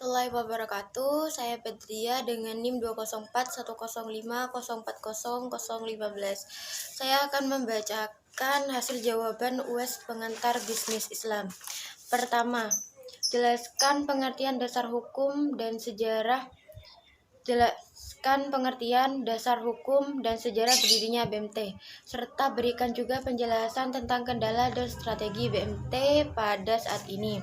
Warahmatullahi wabarakatuh. Saya Pedria dengan NIM 2041050400015. Saya akan membacakan hasil jawaban UAS pengantar bisnis Islam. Pertama, jelaskan pengertian dasar hukum dan sejarah. Jelaskan pengertian dasar hukum dan sejarah berdirinya BMT, serta berikan juga penjelasan tentang kendala dan strategi BMT pada saat ini.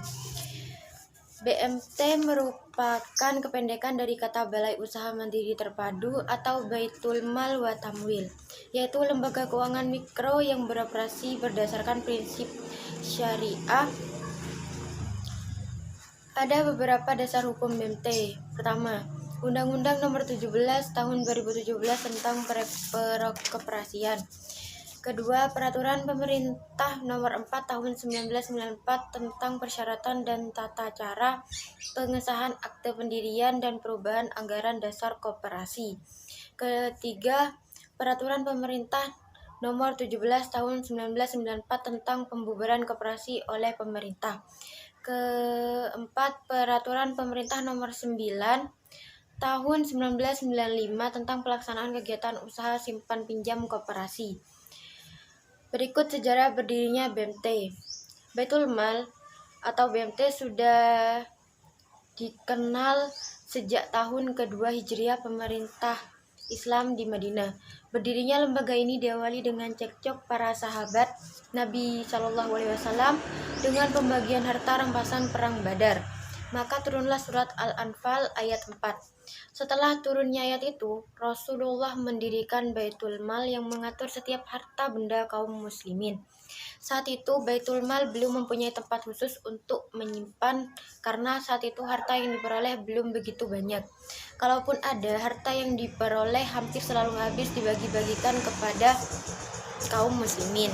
BMT merupakan kependekan dari kata Balai Usaha Mandiri Terpadu atau Baitul Mal wa Tamwil, yaitu lembaga keuangan mikro yang beroperasi berdasarkan prinsip syariah. Ada beberapa dasar hukum BMT. Pertama, Undang-Undang Nomor 17 Tahun 2017 tentang Peroperasian. Kedua, Peraturan Pemerintah Nomor 4 Tahun 1994 tentang persyaratan dan tata cara pengesahan akte pendirian dan perubahan anggaran dasar koperasi. Ketiga, Peraturan Pemerintah Nomor 17 Tahun 1994 tentang pembubaran koperasi oleh pemerintah. Keempat, Peraturan Pemerintah Nomor 9 Tahun 1995 tentang pelaksanaan kegiatan usaha simpan pinjam koperasi. Berikut sejarah berdirinya BMT. Baitul Mal atau BMT sudah dikenal sejak tahun kedua Hijriah pemerintah Islam di Madinah. Berdirinya lembaga ini diawali dengan cekcok para sahabat Nabi Shallallahu Alaihi Wasallam dengan pembagian harta rampasan perang Badar. Maka turunlah surat Al-Anfal ayat 4. Setelah turunnya ayat itu, Rasulullah mendirikan Baitul Mal yang mengatur setiap harta benda kaum muslimin. Saat itu Baitul Mal belum mempunyai tempat khusus untuk menyimpan karena saat itu harta yang diperoleh belum begitu banyak. Kalaupun ada, harta yang diperoleh hampir selalu habis dibagi-bagikan kepada kaum muslimin.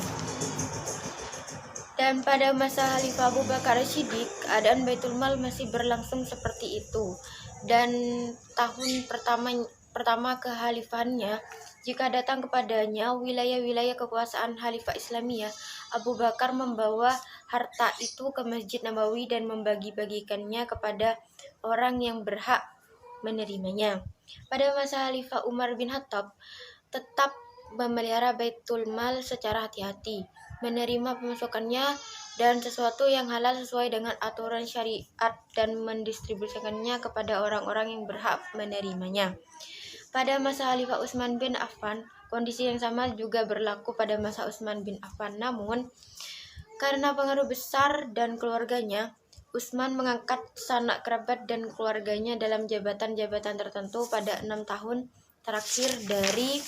Dan pada masa Khalifah Abu Bakar Siddiq, keadaan Baitul Mal masih berlangsung seperti itu. Dan tahun pertama kekhalifahannya, jika datang kepadanya wilayah-wilayah kekuasaan Khalifah Islamiyah, Abu Bakar membawa harta itu ke Masjid Nabawi dan membagi-bagikannya kepada orang yang berhak menerimanya. Pada masa Khalifah Umar bin Khattab, tetap memelihara Baitul Mal secara hati-hati, menerima pemasukannya dan sesuatu yang halal sesuai dengan aturan syariat dan mendistribusikannya kepada orang-orang yang berhak menerimanya. Pada masa Khalifah Utsman bin Affan, kondisi yang sama juga berlaku pada masa Utsman bin Affan. Namun, karena pengaruh besar dan keluarganya, Utsman mengangkat sanak kerabat dan keluarganya dalam jabatan-jabatan tertentu pada 6 tahun terakhir dari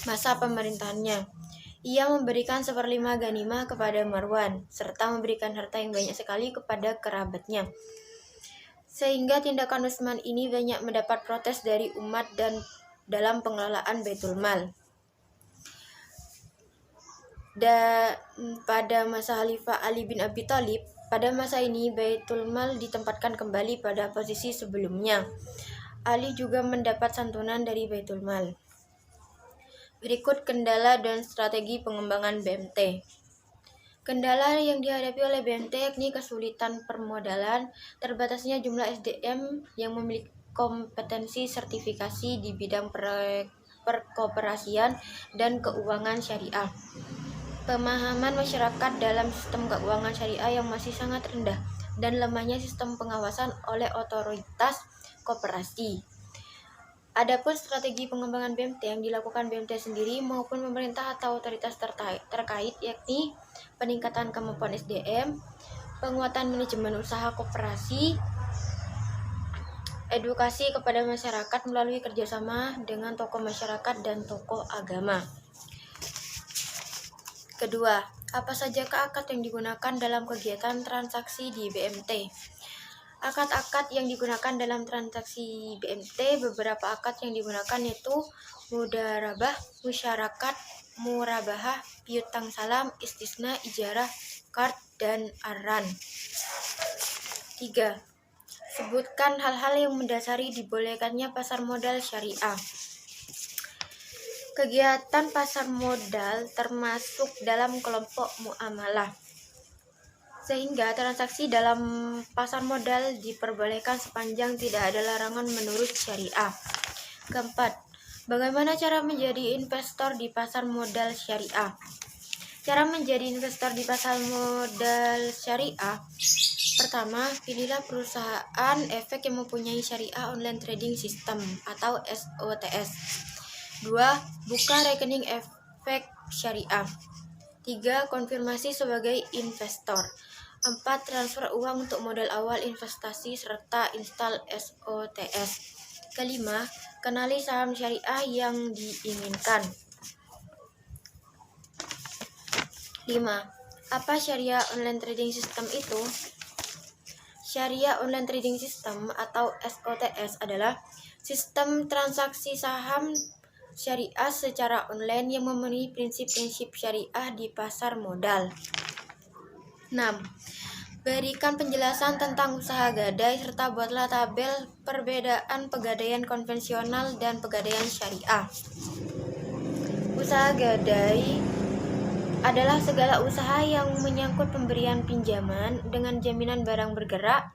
masa pemerintahannya. Ia memberikan 1/5 ganimah kepada Marwan, serta memberikan harta yang banyak sekali kepada kerabatnya. Sehingga tindakan Utsman ini banyak mendapat protes dari umat dan dalam pengelolaan Baitul Mal. Dan pada masa Khalifah Ali bin Abi Thalib, pada masa ini Baitul Mal ditempatkan kembali pada posisi sebelumnya. Ali juga mendapat santunan dari Baitul Mal. Berikut kendala dan strategi pengembangan BMT. Kendala yang dihadapi oleh BMT yakni kesulitan permodalan, terbatasnya jumlah SDM yang memiliki kompetensi sertifikasi di bidang perkoperasian dan keuangan syariah. Pemahaman masyarakat dalam sistem keuangan syariah yang masih sangat rendah dan lemahnya sistem pengawasan oleh otoritas koperasi. Adapun strategi pengembangan BMT yang dilakukan BMT sendiri maupun pemerintah atau otoritas terkait yakni peningkatan kemampuan SDM, penguatan manajemen usaha koperasi, edukasi kepada masyarakat melalui kerjasama dengan tokoh masyarakat dan tokoh agama. Kedua, apa sajakah akad yang digunakan dalam kegiatan transaksi di BMT? Akad-akad yang digunakan dalam transaksi BMT, beberapa akad yang digunakan yaitu mudarabah, musyarakat, murabahah, piutang salam, istisna, ijarah, qard, dan arran. 3. Sebutkan hal-hal yang mendasari dibolehkannya pasar modal syariah. Kegiatan pasar modal termasuk dalam kelompok muamalah. sehingga transaksi dalam pasar modal diperbolehkan sepanjang tidak ada larangan menurut syariah. Keempat, bagaimana cara menjadi investor di pasar modal syariah? Cara menjadi investor di pasar modal syariah. Pertama, pilihlah perusahaan efek yang mempunyai syariah online trading system atau SOTS. 2. Buka rekening efek syariah. 3. Konfirmasi sebagai investor. 4. Transfer uang untuk modal awal investasi serta install SOTS. Kelima, kenali saham syariah yang diinginkan. 5. Apa syariah online trading system itu? Syariah Online Trading System atau SOTS adalah sistem transaksi saham syariah secara online yang memenuhi prinsip-prinsip syariah di pasar modal. 6. Berikan penjelasan tentang usaha gadai serta buatlah tabel perbedaan pegadaian konvensional dan pegadaian syariah. Usaha gadai adalah segala usaha yang menyangkut pemberian pinjaman dengan jaminan barang bergerak,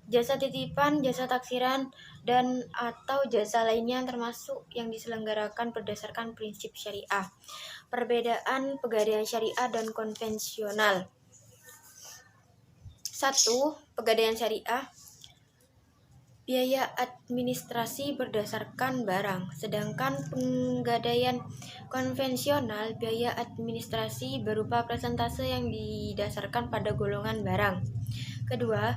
jasa titipan, jasa taksiran, dan atau jasa lainnya termasuk yang diselenggarakan berdasarkan prinsip syariah. Perbedaan pegadaian syariah dan konvensional. 1. Pegadaian syariah. Biaya administrasi berdasarkan barang, sedangkan pegadaian konvensional biaya administrasi berupa persentase yang didasarkan pada golongan barang. Kedua,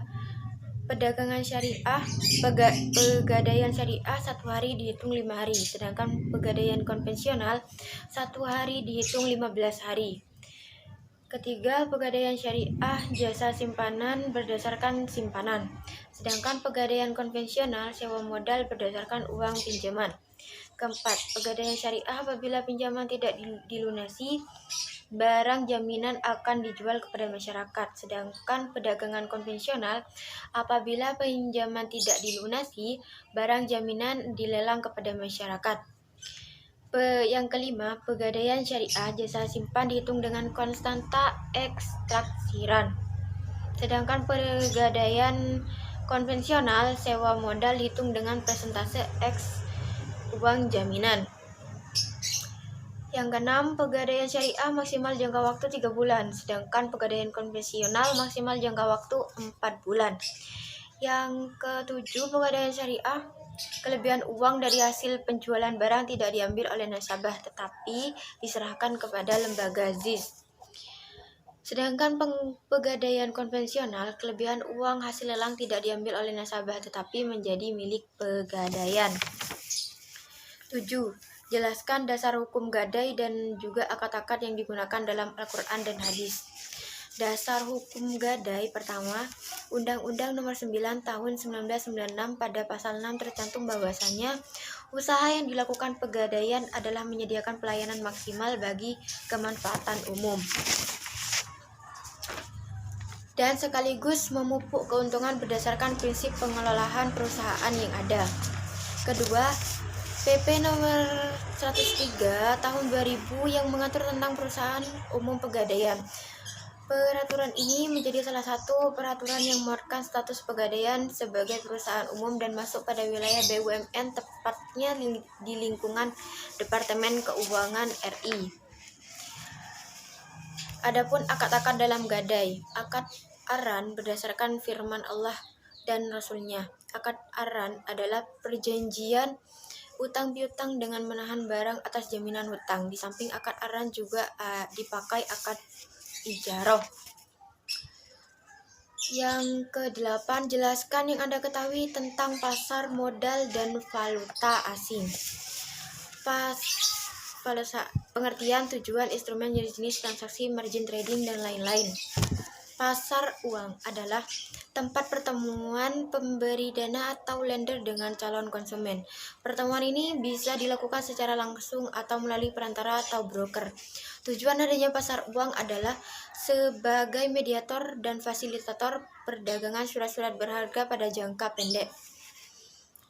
pedagangan syariah, pegadaian syariah 1 hari dihitung 5 hari, sedangkan pegadaian konvensional 1 hari dihitung 15 hari. Ketiga, pegadaian syariah jasa simpanan berdasarkan simpanan, sedangkan pegadaian konvensional sewa modal berdasarkan uang pinjaman. Keempat, pegadaian syariah apabila pinjaman tidak dilunasi, barang jaminan akan dijual kepada masyarakat, sedangkan perdagangan konvensional apabila pinjaman tidak dilunasi, barang jaminan dilelang kepada masyarakat. Yang kelima, pegadaian syariah jasa simpan dihitung dengan konstanta ekstraksiran, sedangkan pegadaian konvensional sewa modal dihitung dengan persentase X uang jaminan. Yang keenam, pegadaian syariah maksimal jangka waktu 3 bulan, sedangkan pegadaian konvensional maksimal jangka waktu 4 bulan. Yang ketujuh, pegadaian syariah, kelebihan uang dari hasil penjualan barang tidak diambil oleh nasabah tetapi diserahkan kepada lembaga ZIS. Sedangkan pegadaian konvensional, kelebihan uang hasil lelang tidak diambil oleh nasabah tetapi menjadi milik pegadaian. 7. Jelaskan dasar hukum gadai dan juga akad-akad yang digunakan dalam Al-Quran dan hadis. Dasar hukum gadai. Pertama, Undang-Undang Nomor 9 Tahun 1996 pada pasal 6 tercantum bahwasanya usaha yang dilakukan pegadaian adalah menyediakan pelayanan maksimal bagi kemanfaatan umum dan sekaligus memupuk keuntungan berdasarkan prinsip pengelolaan perusahaan yang ada. Kedua, PP Nomor 103 Tahun 2000 yang mengatur tentang perusahaan umum pegadaian. Peraturan ini menjadi salah satu peraturan yang menetapkan status pegadaian sebagai perusahaan umum dan masuk pada wilayah BUMN, tepatnya di lingkungan Departemen Keuangan RI. Adapun akad-akad dalam gadai. Akad aran berdasarkan firman Allah dan Rasul-Nya. Akad aran adalah perjanjian utang piutang dengan menahan barang atas jaminan hutang. Di samping akad aran juga dipakai akad ijarah. Yang ke-8, jelaskan yang Anda ketahui tentang pasar modal dan valuta asing. Pengertian, tujuan, instrumen, jenis-jenis transaksi, margin trading, dan lain-lain. Pasar uang adalah tempat pertemuan pemberi dana atau lender dengan calon konsumen. Pertemuan ini bisa dilakukan secara langsung atau melalui perantara atau broker. Tujuan adanya pasar uang adalah sebagai mediator dan fasilitator perdagangan surat-surat berharga pada jangka pendek.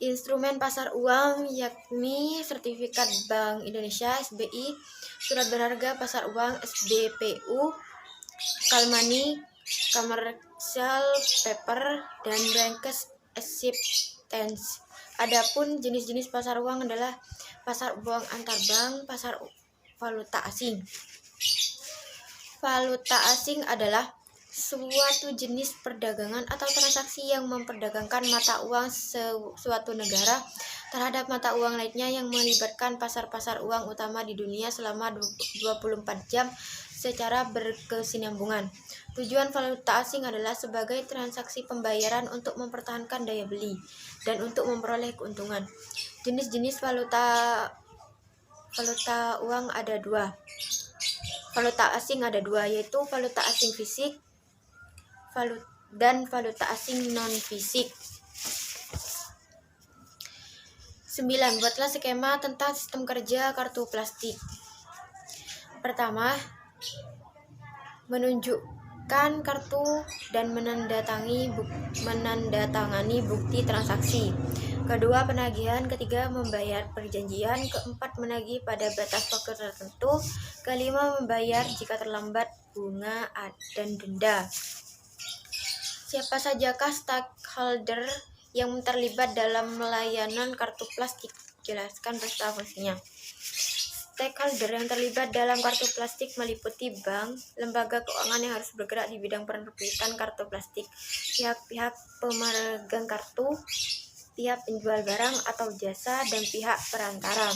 Instrumen pasar uang yakni sertifikat Bank Indonesia (SBI), surat berharga pasar uang (SBPU), call money, commercial paper, dan bankers acceptance. Adapun jenis-jenis pasar uang adalah pasar uang antar bank, pasar valuta asing. Valuta asing adalah suatu jenis perdagangan atau transaksi yang memperdagangkan mata uang suatu negara terhadap mata uang lainnya yang melibatkan pasar-pasar uang utama di dunia selama 24 jam secara berkesinambungan. Tujuan valuta asing adalah sebagai transaksi pembayaran untuk mempertahankan daya beli dan untuk memperoleh keuntungan. Jenis-jenis valuta uang ada dua. Valuta asing ada dua, yaitu valuta asing fisik dan valuta asing non-fisik. 9. Buatlah skema tentang sistem kerja kartu plastik. Pertama, menunjukkan kartu dan menandatangani bukti transaksi. Kedua, penagihan. Ketiga, membayar perjanjian. Keempat, menagih pada batas waktu tertentu. Kelima, membayar jika terlambat, bunga dan denda. Siapa sajakah stakeholder yang terlibat dalam melayanan kartu plastik? Jelaskan beserta fungsinya. Stakeholder yang terlibat dalam kartu plastik meliputi bank, lembaga keuangan yang harus bergerak di bidang penerbitan kartu plastik, pihak-pihak pemegang kartu, pihak penjual barang atau jasa, dan pihak perantara.